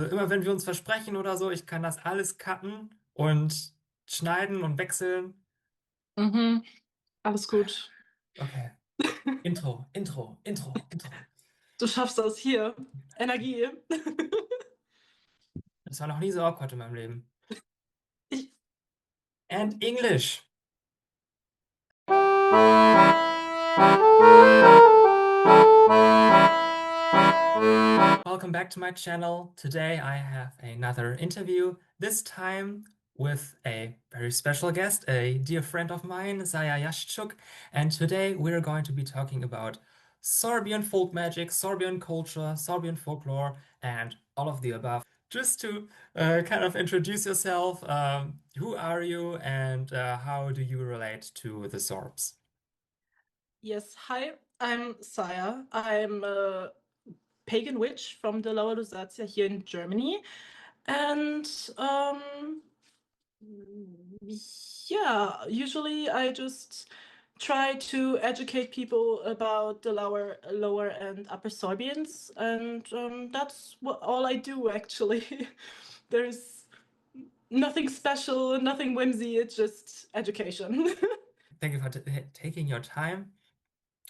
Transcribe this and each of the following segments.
Immer wenn wir uns versprechen oder so, ich kann das alles cutten und schneiden und wechseln. Mhm, alles gut. Okay. Intro, Intro, Intro, Intro. Du schaffst das hier. Energie. Das war noch nie so awkward in meinem Leben. Ich, And English. Welcome back to my channel. Today I have another interview, this time with a very special guest, a dear friend of mine, Jaszczuk. And today we're going to be talking about Sorbian folk magic, Sorbian culture, Sorbian folklore, and all of the above. Just to kind of introduce yourself, who are you and how do you relate to the Sorbs? yes, hi, I'm Saya. I'm a pagan witch from the 𝔖𝔬𝔢𝔨𝔫𝔨𝔢𝔫 here in Germany. And yeah, usually I just try to educate people about the lower and upper Sorbians, and that's all I do actually. There's nothing special, nothing whimsy, it's just education. Thank you for taking your time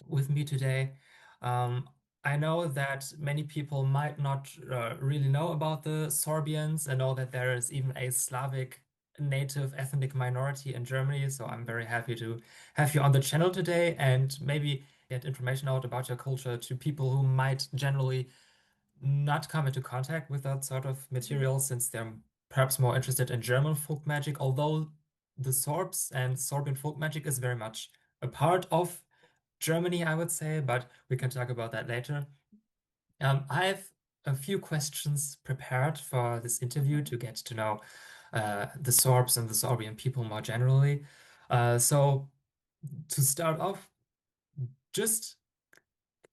with me today. Um, I know that many people might not really know about the Sorbians. I know that there is even a Slavic native ethnic minority in Germany, so I'm very happy to have you on the channel today and maybe get information out about your culture to people who might generally not come into contact with that sort of material since they're perhaps more interested in German folk magic, although the Sorbs and Sorbian folk magic is very much a part of Germany, I would say, but we can talk about that later. I have a few questions prepared for this interview to get to know the Sorbs and the Sorbian people more generally. So to start off, just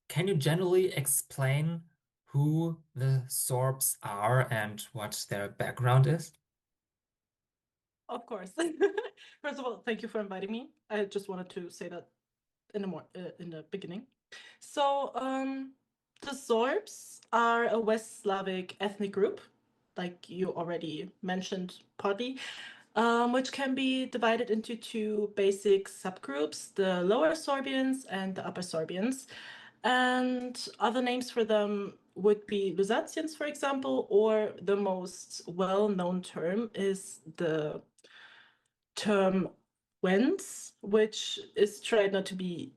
can you generally explain who the Sorbs are and what their background is? Of course. First of all, thank you for inviting me. I just wanted to say that in the beginning. So, the Sorbs are a West Slavic ethnic group, like you already mentioned partly, which can be divided into two basic subgroups, the Lower Sorbians and the Upper Sorbians. And other names for them would be Lusatians, for example, or the most well-known term is the term whence, which is tried not to be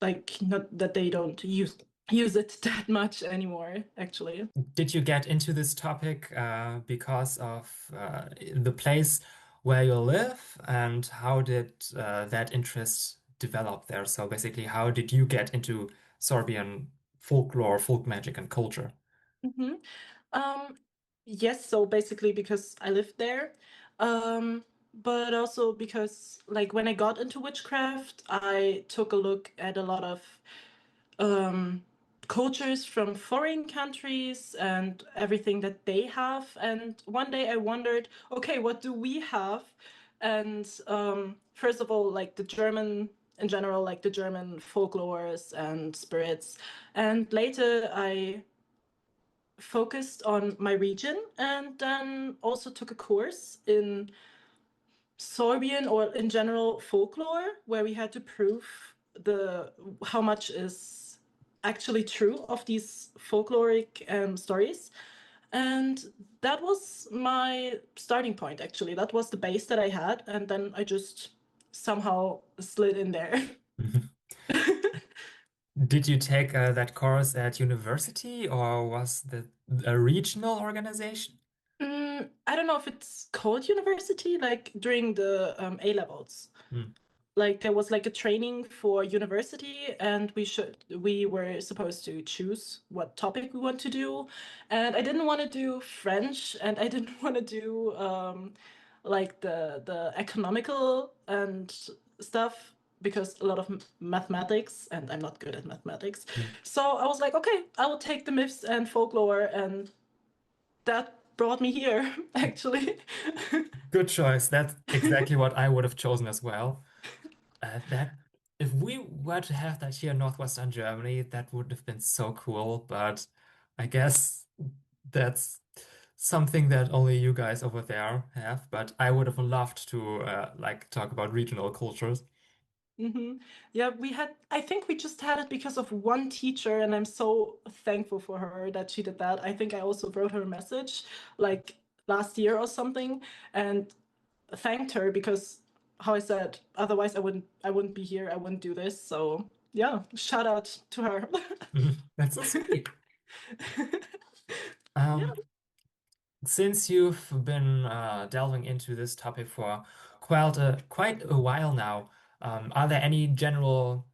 like not that they don't use it that much anymore, actually. Did you get into this topic because of the place where you live, and how did that interest develop there? So basically, how did you get into Sorbian folklore, folk magic, and culture? Hmm. Um, yes, so basically because I lived there, but also because like when I got into witchcraft, I took a look at a lot of um, cultures from foreign countries and everything that they have. And one day I wondered, okay, what do we have? And first of all, like the German in general, like the German folklores and spirits. And later I focused on my region and then also took a course in Sorbian or in general folklore where we had to prove the how much is actually true of these folkloric stories. And that was my starting point, actually. That was the base that I had. And then I just somehow slid in there. Did you take that course at university, or was that a regional organization? I don't know if it's called university, like during the A levels. Hmm. Like there was like a training for university and we were supposed to choose what topic we want to do, and I didn't want to do French and I didn't want to do like the economical and stuff because a lot of mathematics and I'm not good at mathematics. Hmm. So I was like, okay, I will take the myths and folklore, and that brought me here actually. Good choice. That's exactly what I would have chosen as well. That if we were to have that here in northwestern Germany, that would have been so cool. But I guess that's something that only you guys over there have, but I would have loved to like talk about regional cultures. Hmm. Yeah, I think we just had it because of one teacher, and I'm so thankful for her that she did that. I think I also wrote her a message like last year or something and thanked her because how I said, otherwise I wouldn't be here, I wouldn't do this. So yeah, shout out to her. That's so sweet. Yeah. Um, since you've been delving into this topic for quite a while now, are there any general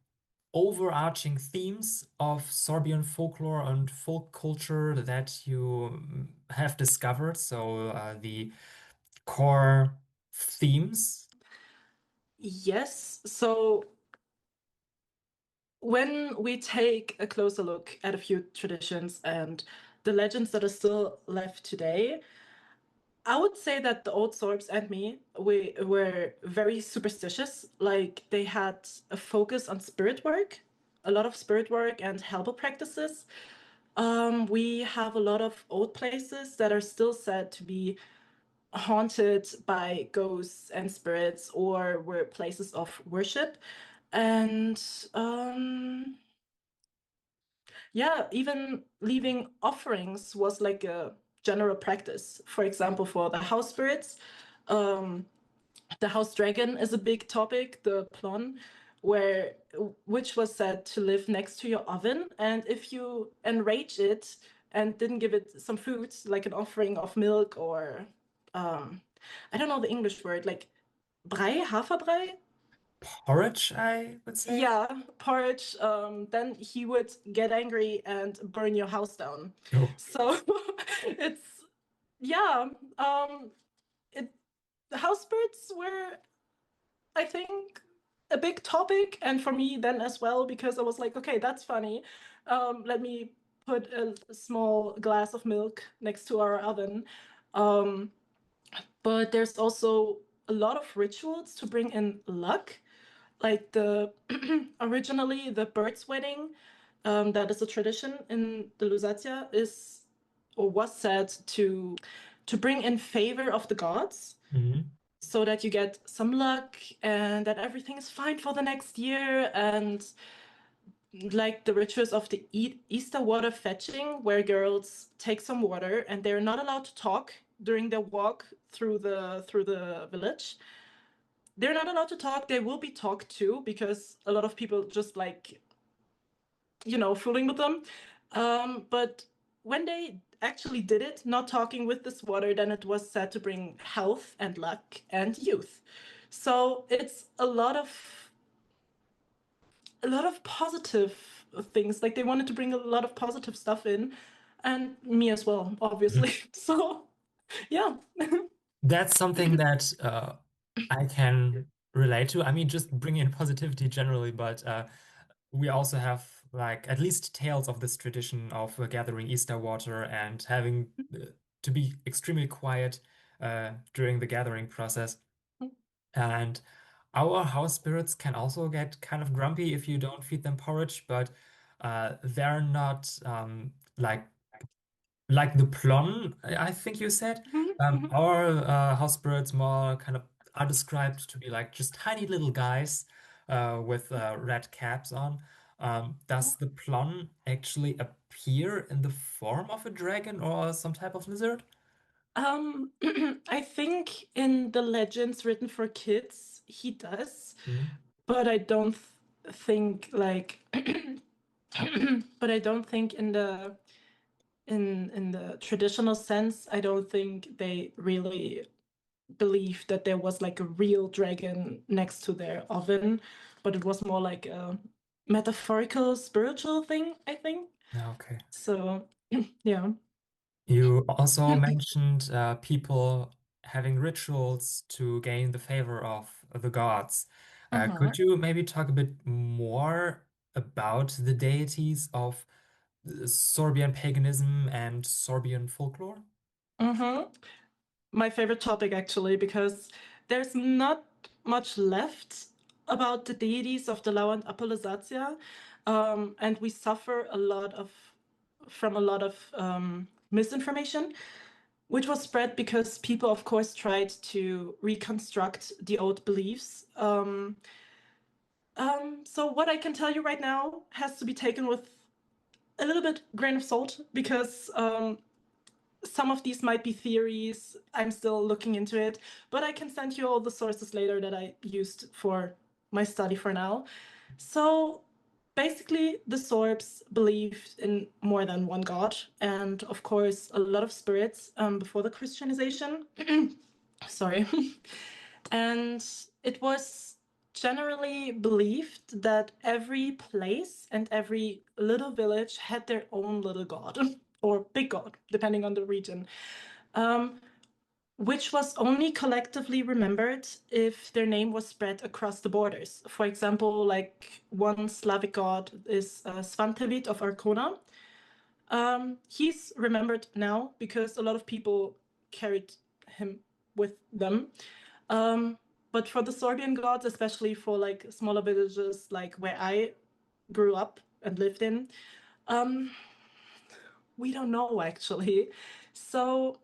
overarching themes of Sorbian folklore and folk culture that you have discovered? So the core themes. Yes. So when we take a closer look at a few traditions and the legends that are still left today, I would say that the old Sorbs and me, we were very superstitious. Like they had a focus on spirit work, a lot of spirit work and helper practices. We have a lot of old places that are still said to be haunted by ghosts and spirits or were places of worship. And yeah, even leaving offerings was like a general practice. For example, for the house spirits, um, the house dragon is a big topic, the plon, where which was said to live next to your oven, and if you enrage it and didn't give it some food, like an offering of milk or um, I don't know the English word, like brei, haferbrei, Porridge, I would say. yeah, porridge, then he would get angry and burn your house down. Oh. So it's yeah, it the house spirits were, I think, a big topic, and for me then as well, because I was like, okay, that's funny. Let me put a small glass of milk next to our oven. Um, but there's also a lot of rituals to bring in luck, like the originally the bird's wedding, that is a tradition in the Lusatia, is or was said to bring in favor of the gods Mhm. so that you get some luck and that everything is fine for the next year. And like the rituals of the Easter water fetching, where girls take some water and they're not allowed to talk during their walk through the village. They're not allowed to talk. They will be talked to because a lot of people just like, fooling with them. But when they actually did it, not talking with this water, then it was said to bring health and luck and youth. So it's a lot of positive things. Like they wanted to bring a lot of positive stuff in, and me as well, obviously. So yeah. That's something that I can relate to. I mean, just bringing in positivity generally, but we also have like at least tales of this tradition of gathering Easter water and having to be extremely quiet during the gathering process. And our house spirits can also get kind of grumpy if you don't feed them porridge, but they're not like the plum, I think you said. Mhm, mhm. Our house spirits more kind of are described to be like just tiny little guys with red caps on. Does the plum actually appear in the form of a dragon or some type of lizard? Um, I think in the legends written for kids, he does, Mhm. but I don't think like, but I don't think in the traditional sense, I don't think they really believed that there was like a real dragon next to their oven, but it was more like a metaphorical, spiritual thing, I think. Yeah, okay. So, yeah. You also mentioned people having rituals to gain the favor of the gods. Uh-huh. Could you maybe talk a bit more about the deities of Sorbian paganism and Sorbian folklore? Mm-hmm. My favorite topic actually, because there's not much left about the deities of the Lau and Apollosatia, and we suffer from a lot of misinformation. which was spread because people, of course, tried to reconstruct the old beliefs. So what I can tell you right now has to be taken with a little bit grain of salt because some of these might be theories. I'm still looking into it, but I can send you all the sources later that I used for my study for now. So basically, the Sorbs believed in more than one god, and of course, a lot of spirits before the Christianization. Sorry. And it was generally believed that every place and every little village had their own little god or big god, depending on the region, um, which was only collectively remembered if their name was spread across the borders. For example, like one Slavic god is Svantevit of Arkona. He's remembered now because a lot of people carried him with them. Um, but for the Sorbian gods, especially for like smaller villages like where I grew up and lived in, um, we don't know actually. So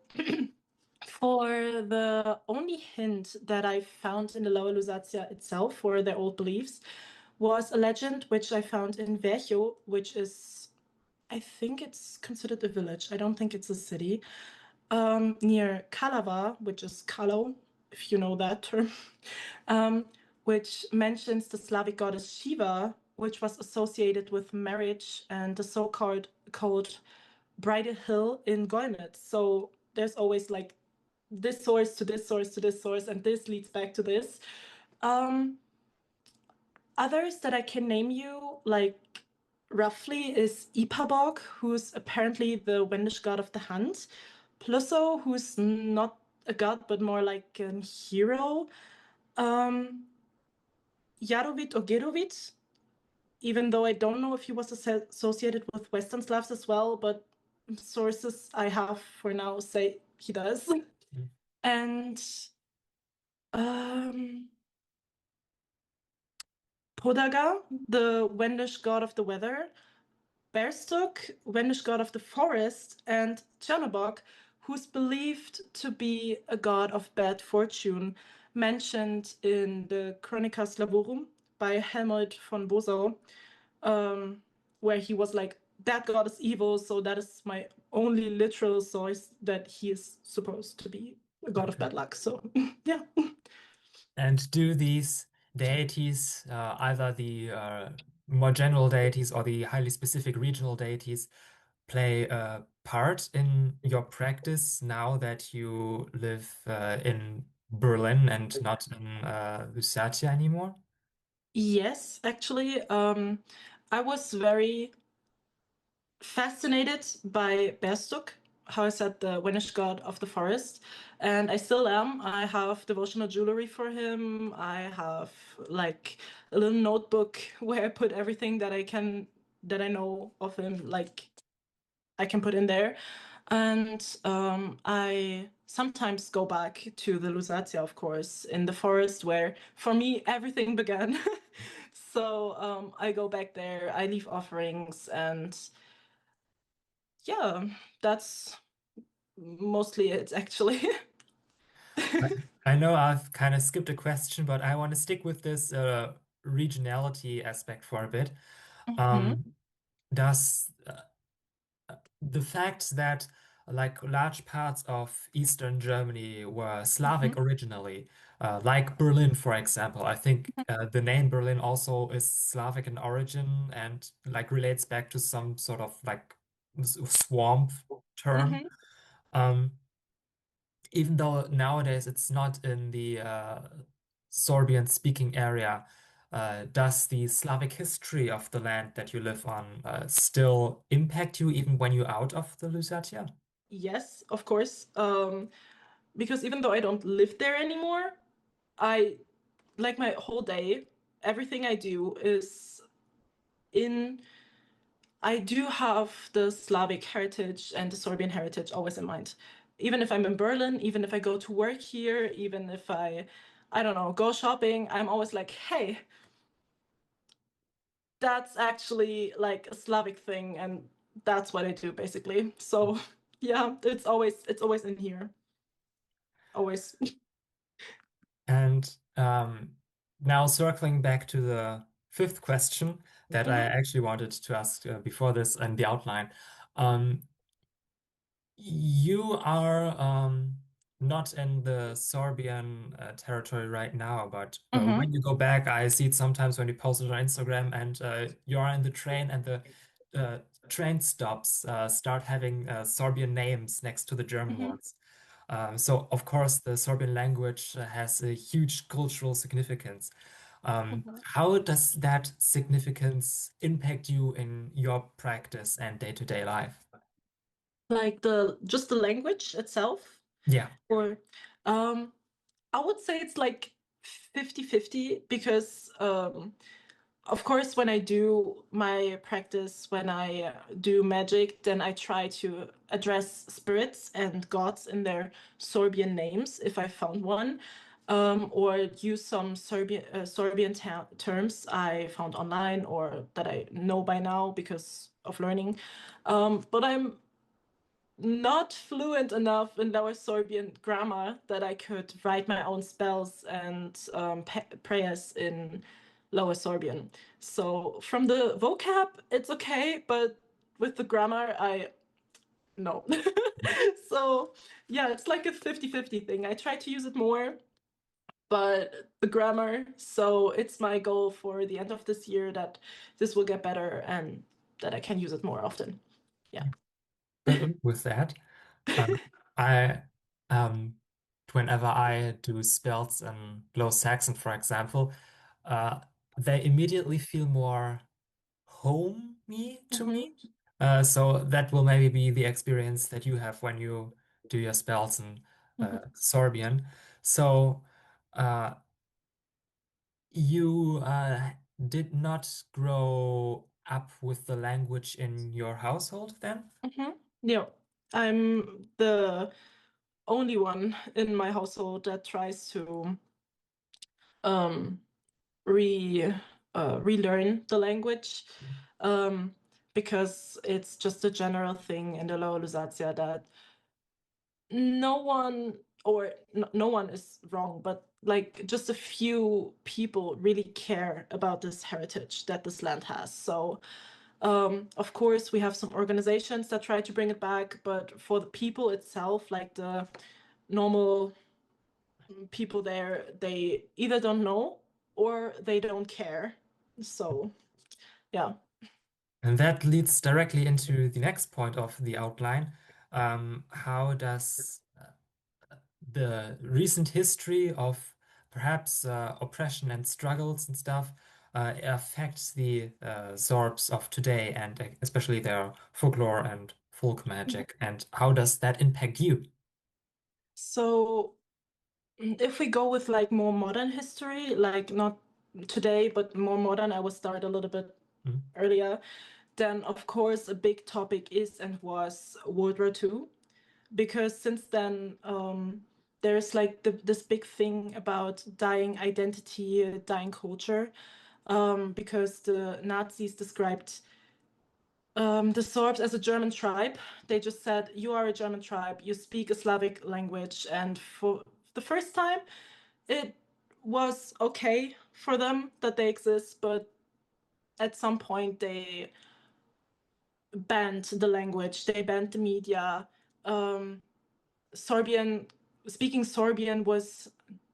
for the only hint that I found in the Lower Lusatia itself for their old beliefs was a legend which I found in 𝔖𝔭𝔬𝔢𝔨𝔬𝔫𝔨𝔬 which is, I think it's considered a village. I don't think it's a city. Near 𝔬𝔢𝔬𝔢𝔨𝔬𝔬 which is Kalo, if you know that term, which mentions the Slavic goddess Shiva, which was associated with marriage and the so-called Bridal Hill in 𝔖𝔬𝔢𝔨𝔬𝔬 So there's always like this source to this source to this source, and this leads back to this. Others that I can name you, like roughly, is 𝔖𝔐𝐴𝐵og, who's apparently the Wendish god of the hunt. Plusso, who's not a god, but more like a hero. Yarovit or Gerovit, even though I don't know if he was associated with Western Slavs as well, but sources I have for now say he does. And Podaga, the Wendish god of the weather, 𝔖𝔭𝔬𝔢𝔨𝔬𝔫𝔨𝔬𝔫, Wendish god of the forest, and 𝔬𝔐𝐴𝐵og, who's believed to be a god of bad fortune, mentioned in the Chronica Slavorum by Helmold von Bosau, where he was like, that god is evil, so that is my only literal source that he is supposed to be a god of Okay. bad luck. So, yeah. And do these deities, either the more general deities or the highly specific regional deities, play a part in your practice now that you live in Berlin and not in Lusatia anymore? Yes, actually, I was very fascinated by 𝔖𝔭𝔬𝔢𝔨𝔬𝔫, how I said, the Wendish god of the forest, and I still am. I have devotional jewelry for him. I have like a little notebook where I put everything that I know of him, like I can put in there. And I sometimes go back to the Lusatia, of course, in the forest where, for me, everything began. So I go back there, I leave offerings, and yeah, that's mostly it, actually. I I know I've kind of skipped a question, but I want to stick with this regionality aspect for a bit. Mhm, Um, does the fact that like large parts of Eastern Germany were mhm, Slavic originally, like Berlin, for example. I think the name Berlin also is Slavic in origin and like relates back to some sort of like swamp term. mhm. Um, even though nowadays it's not in the Sorbian speaking area, does the Slavic history of the land that you live on still impact you even when you're out of the Lusatia? Yes, of course. Because even though I don't live there anymore, I like my whole day, everything I do is in I do have the Slavic heritage and the Sorbian heritage always in mind. Even if I'm in Berlin, even if I go to work here, even if I don't know, go shopping, I'm always like, hey, that's actually like a Slavic thing, and that's what I do basically. So Yeah, it's always in here. Always. And now circling back to the fifth question that I Hmm. actually wanted to ask before this and the outline. Um, You are not in the Sorbian territory right now, but when Hmm. you go back, I see it sometimes when you post it on Instagram and you are in the train and the uh, train stops start having Sorbian names next to the German Hmm. ones. So, of course, the Sorbian language has a huge cultural significance. Hmm. How does that significance impact you in your practice and day-to-day life? Like the language itself, Yeah. or um, I would say it's like 50-50 because of course, when I do my practice, when I do magic, then I try to address spirits and gods in their Sorbian names if I found one, or use some Sorbian terms I found online or that I know by now because of learning. But I'm not fluent enough in Lower Sorbian grammar that I could write my own spells and prayers in Lower Sorbian. So from the vocab, it's okay, but with the grammar, I no. So yeah, it's like a 50-50 thing. I try to use it more, but the grammar, so it's my goal for the end of this year that this will get better and that I can use it more often. Yeah. Good luck with that. Um, I um, whenever I do spells in Low Saxon, for example, uh, they immediately feel more homey to me. Hmm. So that will maybe be the experience that you have when you do your spells in Hmm. Sorbian. So uh, you did not grow up with the language in your household then? Hmm. Yeah, I'm the only one in my household that tries to um, re relearn the language, um, because it's just a general thing in the Lower Lusatia that no one or no one is wrong, but like just a few people really care about this heritage that this land has. So of course, we have some organizations that try to bring it back, but for the people itself, like the normal people there, they either don't know or they don't care. So, yeah. And that leads directly into the next point of the outline. How does the recent history of perhaps oppression and struggles and stuff affect the Sorbs of today and especially their folklore and folk magic? And how does that impact you? So, if we go with like more modern history, like not today, but more modern, I will start a little bit Mm. earlier. Then, of course, a big topic is and was World War II, because since then there's like this big thing about dying identity, dying culture, because the Nazis described the Sorbs as a German tribe. They just said, you are a German tribe, you speak a Slavic language, and for the first time it was okay for them that they exist, but at some point they banned the language, they banned the media. um, Sorbian, speaking Sorbian was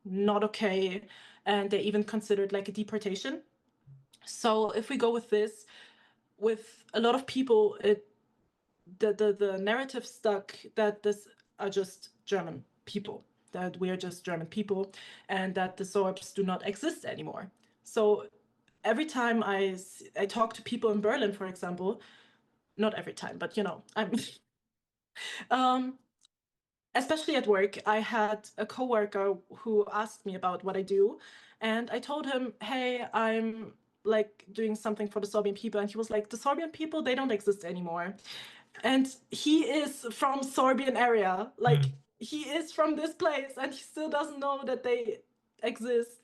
not okay, and they even considered like a deportation. So if we go with this, with a lot of people, the narrative stuck that this are just German people, that we are just German people, and that the Sorbs do not exist anymore. So every time I talk to people in Berlin, for example, not every time, but I'm um, especially at work, I had a coworker who asked me about what I do, and I told him, "Hey, I'm like doing something for the Sorbian people," and he was like, "The Sorbian people, they don't exist anymore." And he is from Sorbian area, like Mm. he is from this place, and he still doesn't know that they exist.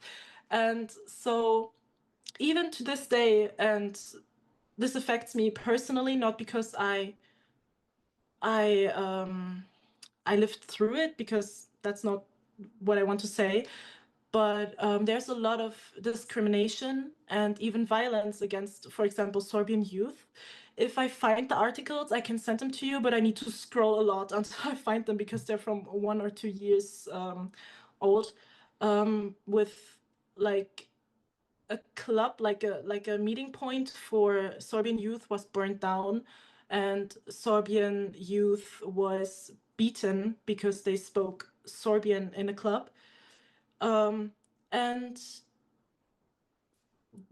And so, even to this day, and this affects me personally, not because I lived through it because that's not what I want to say. But there's a lot of discrimination and even violence against, for example, Sorbian youth. If I find the articles, I can send them to you, but I need to scroll a lot until I find them because they're from 1 or 2 years old. With like a club, like a meeting point for Sorbian youth was burned down, and Sorbian youth was beaten because they spoke Sorbian in a club. Um, and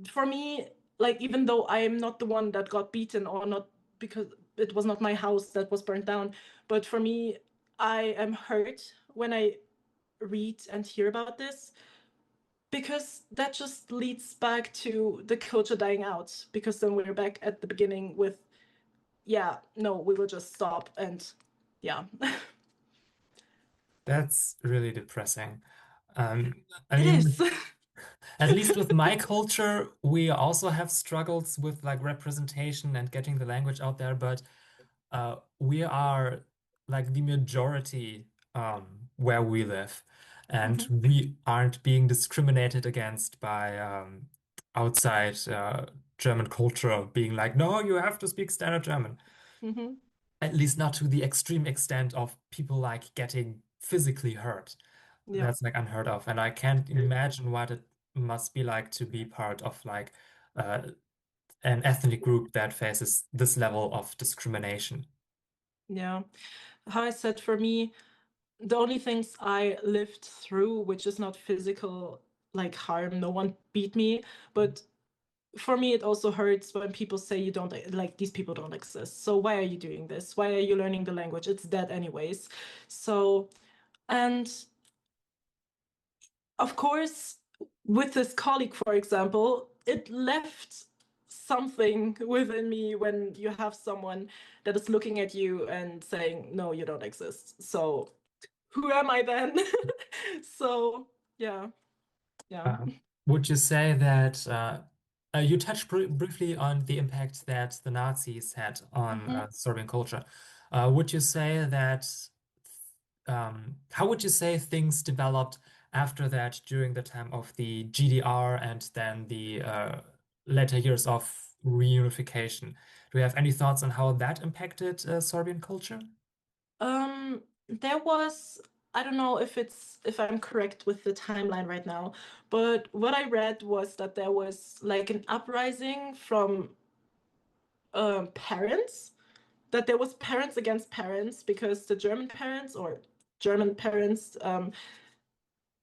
for me, like even though I am not the one that got beaten or not because it was not my house that was burned down, but for me, I am hurt when I read and hear about this because that just leads back to the culture dying out because then we're back at the beginning with yeah, no, we will just stop and yeah. That's really depressing. Um, I It is. mean, at least with my culture, we also have struggles with like representation and getting the language out there, but we are like the majority where we live, and Mhm, we aren't being discriminated against by outside German culture being like, no, you have to speak standard German. mhm, At least not to the extreme extent of people like getting physically hurt. yeah, That's like unheard of. And I can't imagine what it must be like to be part of like uh, an ethnic group that faces this level of discrimination. yeah. How I said, for me, the only things I lived through, which is not physical like harm, no one beat me, but for me it also hurts when people say you don't like these people don't exist. So why are you doing this? Why are you learning the language? It's dead anyways. So and of course, with this colleague, for example, it left something within me when you have someone that is looking at you and saying, no, you don't exist. So who am I then? So yeah, yeah. Uh, would you say that you touched briefly on the impact that the Nazis had on Mhm. Serbian culture? Would you say that how would you say things developed after that during the time of the GDR and then the later years of reunification? Do you have any thoughts on how that impacted Serbian culture? There was, I don't know if I'm correct with the timeline right now, but what I read was that there was like an uprising from parents, that there was parents against parents because the German parents or German parents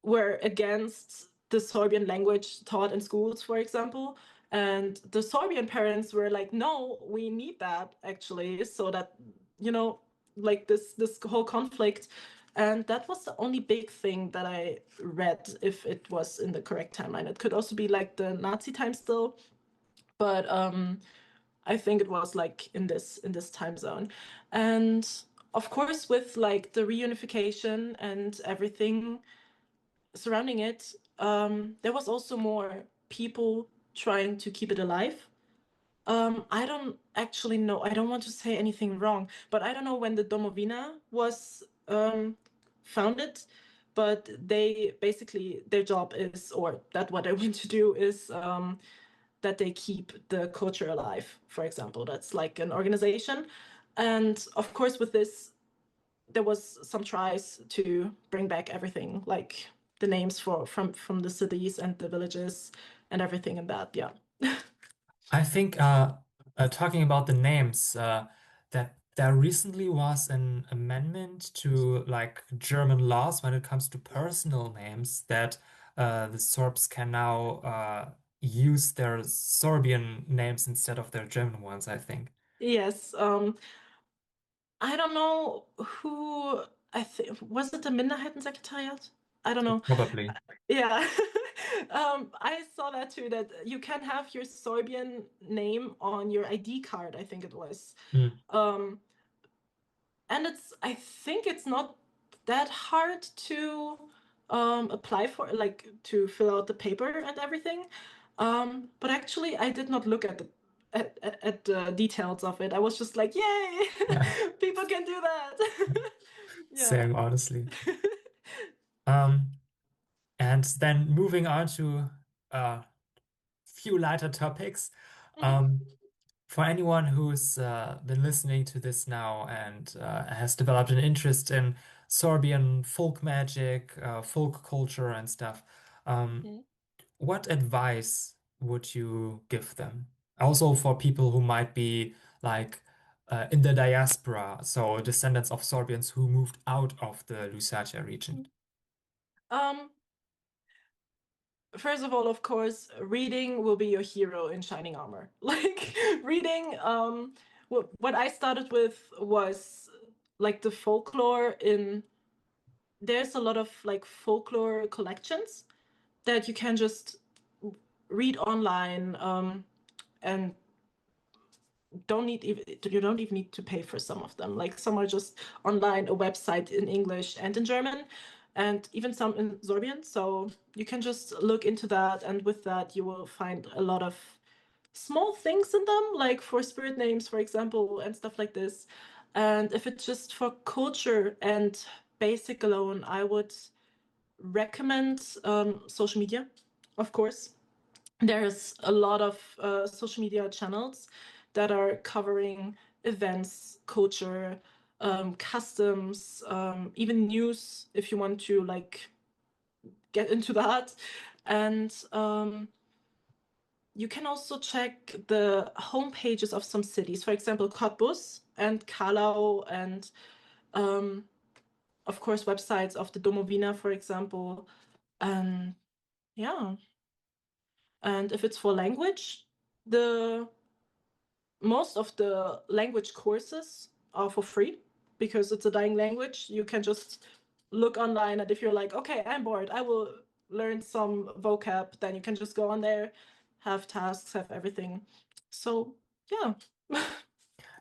were against the Sorbian language taught in schools, for example. And the Sorbian parents were like, no, we need that actually, so that, you know, like this whole conflict. And that was the only big thing that I read, if it was in the correct timeline. It could also be like the Nazi time still, but I think it was like in this time zone. And of course, with like the reunification and everything surrounding it, there was also more people trying to keep it alive. I don't actually know. I don't want to say anything wrong, but I don't know when the Domovina was founded. But they basically their job is, or that what they want to do is that they keep the culture alive. For example, that's like an organization, and of course with this there was some tries to bring back everything, like the names from the cities and the villages and everything in that. Yeah. I think talking about the names, that there recently was an amendment to like German laws when it comes to personal names that the Sorbs can now use their Sorbian names instead of their German ones, I think. Yes. I don't know who. I think was it the Minderheitensekretariat? I don't know. Probably. Yeah. I saw that too, that you can have your Sorbian name on your ID card, I think it was. Mm. Um, and I think it's not that hard to apply for, like to fill out the paper and everything. But actually, I did not look at at the details of it. I was just like, yay, Yeah, people can do that. Yeah. same, honestly. Um, and then moving on to a few lighter topics. Mhm, Um, for anyone who's been listening to this now and has developed an interest in Sorbian folk magic, folk culture, and stuff, um, mhm, what advice would you give them? Also for people who might be like in the diaspora, so descendants of Sorbians who moved out of the Lusatia region. mhm. Um, First of all, of course, reading will be your hero in Shining Armor. Like reading, what I started with was like the folklore in there's a lot of like folklore collections that you can just read online, and you don't even need to pay for some of them. Like some are just online, a website in English and in German, and even some in Sorbian. So you can just look into that, and with that you will find a lot of small things in them, like for spirit names, for example, and stuff like this. And if it's just for culture and basic alone, I would recommend social media, of course. There's a lot of social media channels that are covering events, culture, customs, even news if you want to like get into that. And you can also check the homepages of some cities, for example, Cottbus and Kalau, and um, of course websites of the Domowina, for example. And yeah, and if it's for language, the most of the language courses are for free because it's a dying language. You can just look online, and if you're like, okay, I'm bored, I will learn some vocab, then you can just go on there, have tasks, have everything. So, yeah.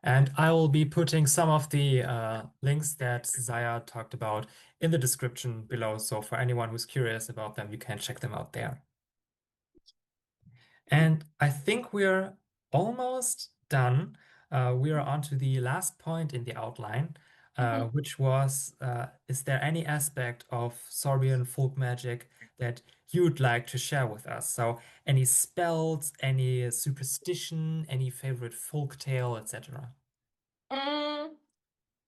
And I will be putting some of the links that Zaya talked about in the description below. So for anyone who's curious about them, you can check them out there. And I think we're almost done. We are on to the last point in the outline, Mhm. which was, is there any aspect of Sorbian folk magic that you'd like to share with us? So any spells, any superstition, any favorite folk tale, etc. Mm,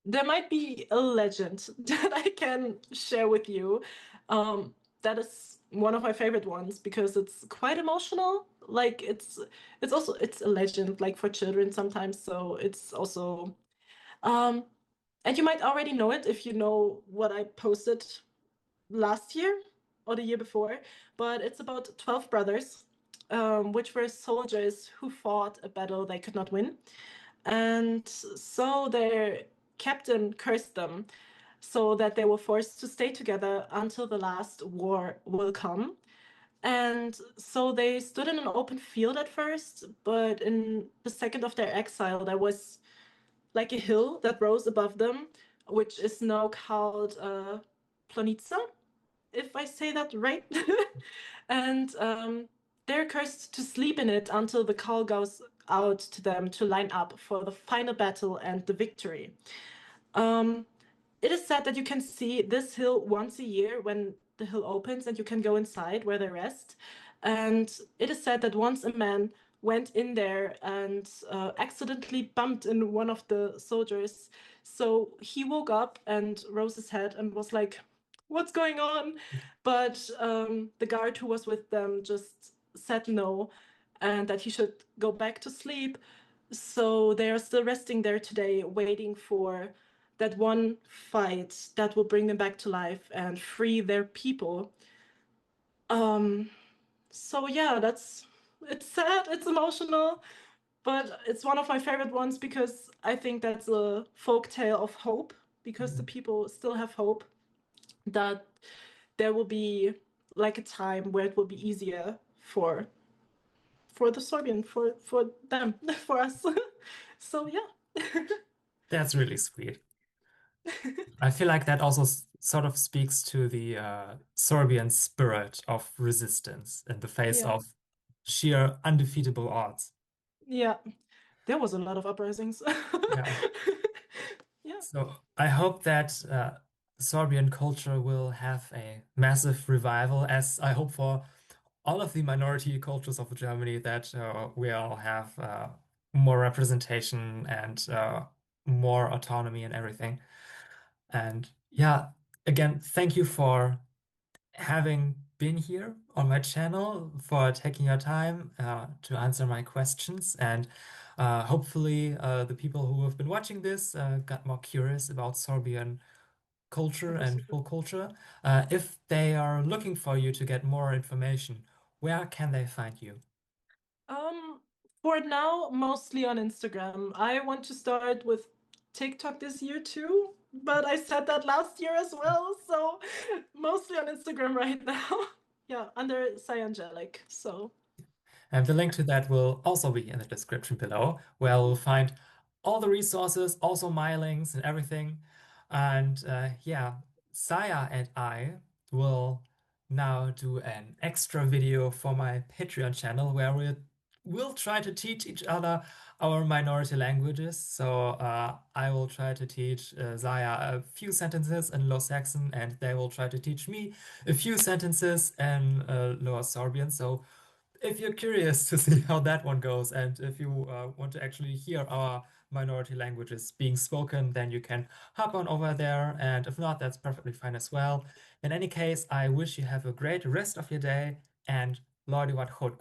there might be a legend that I can share with you. That is one of my favorite ones because it's quite emotional. Like it's also it's a legend like for children sometimes, so it's also um and you might already know it if you know what I posted last year or the year before, but it's about 12 brothers, which were soldiers who fought a battle they could not win. And so their captain cursed them so that they were forced to stay together until the last war will come. And so they stood in an open field at first, but in the second of their exile, there was like a hill that rose above them, which is now called Planitza, if I say that right. And they're cursed to sleep in it until the call goes out to them to line up for the final battle and the victory. Um, it is said that you can see this hill once a year when the hill opens and you can go inside where they rest. And it is said that once a man went in there and accidentally bumped in one of the soldiers. So he woke up and rose his head and was like, "What's going on?" But the guard who was with them just said no and that he should go back to sleep. So they are still resting there today, waiting for that one fight that will bring them back to life and free their people. Um, so yeah, that's it's sad, it's emotional, but it's one of my favorite ones because I think that's a folk tale of hope because the people still have hope that there will be like a time where it will be easier for the Sorbian, for them, for us. So yeah. That's really sweet. I feel like that also sort of speaks to the Sorbian spirit of resistance in the face Yeah. of sheer undefeatable odds. Yeah, there was a lot of uprisings. Yeah. Yeah, So I hope that Sorbian culture will have a massive revival, as I hope for all of the minority cultures of Germany, that we all have more representation and more autonomy and everything. And yeah, again, thank you for having been here on my channel, for taking your time to answer my questions. And hopefully, the people who have been watching this got more curious about Sorbian culture super, and super. full culture. If they are looking for you to get more information, where can they find you? Um, for now, mostly on Instagram. I want to start with TikTok this year too, but I said that last year as well, so mostly on Instagram right now. Yeah, under 𝔖𝔫𝔫𝔨𝔢𝔫𝔫𝔫. So, And the link to that will also be in the description below, where you'll find all the resources, also my links and everything. And yeah, Saya and I will now do an extra video for my Patreon channel where we'll try to teach each other our minority languages. So I will try to teach Saya a few sentences in Low Saxon, and they will try to teach me a few sentences in Lower Sorbian. So if you're curious to see how that one goes, and if you want to actually hear our minority languages being spoken, then you can hop on over there. And if not, that's perfectly fine as well. In any case, I wish you have a great rest of your day, and Lordy wat goed